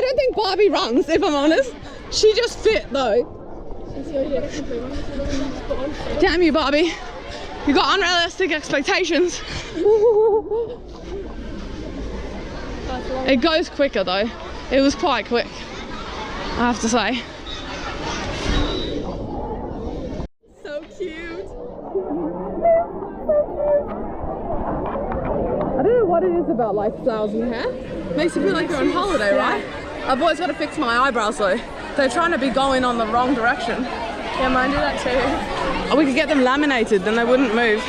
I don't think Barbie runs, if I'm honest. She just fit though. Damn you, Barbie. You got unrealistic expectations. It goes quicker though. It was quite quick, I have to say. So cute. I don't know what it is about like flowers and hair. Makes you feel like you're on holiday, right? I've always got to fix my eyebrows though. They're trying to be going on the wrong direction. Yeah, mine do that too. Oh, we could get them laminated, then they wouldn't move.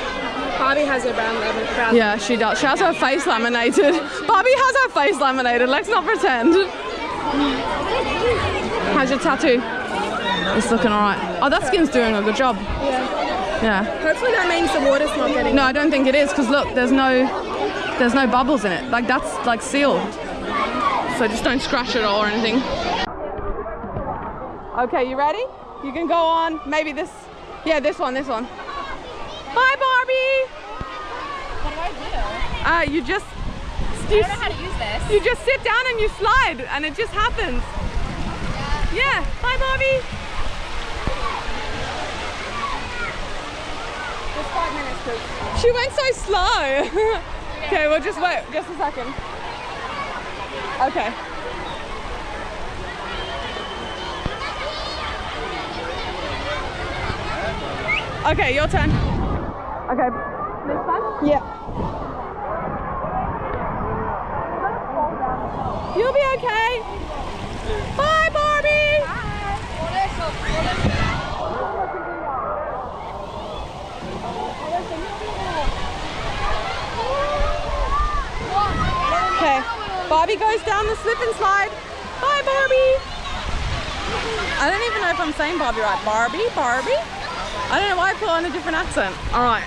Barbie has her brown laminated. Yeah, she does. She has her face laminated. Barbie has her face laminated, let's not pretend. How's your tattoo? It's looking alright. Oh, that skin's doing a good job. Yeah. Hopefully that means the water's not getting... No, I don't think it is, because look, there's no bubbles in it. Like, that's like sealed. So just don't scratch it or anything. Okay, you ready? You can go on, maybe this, yeah, this one. Bye, Barbie! What do I do? You just... I don't know how to use this. You just sit down and you slide, and it just happens. Yeah, bye, Barbie! Just 5 minutes, please. She went so slow. Okay, we'll just wait, just a second. Okay. Okay, your turn. Okay. This one? Yeah. You'll be okay. Bye, Barbie. Okay. Barbie goes down the slip and slide. Bye, Barbie. I don't even know if I'm saying Barbie right. Barbie? I don't know why I put on a different accent. All right.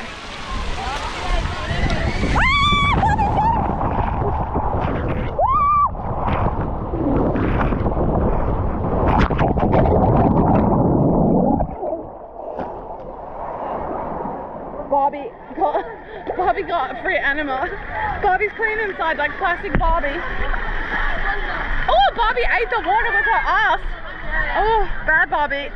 Barbie got a free animal. Barbie's clean inside like classic Barbie. Oh, Barbie ate the water with her ass. Oh, bad Barbie.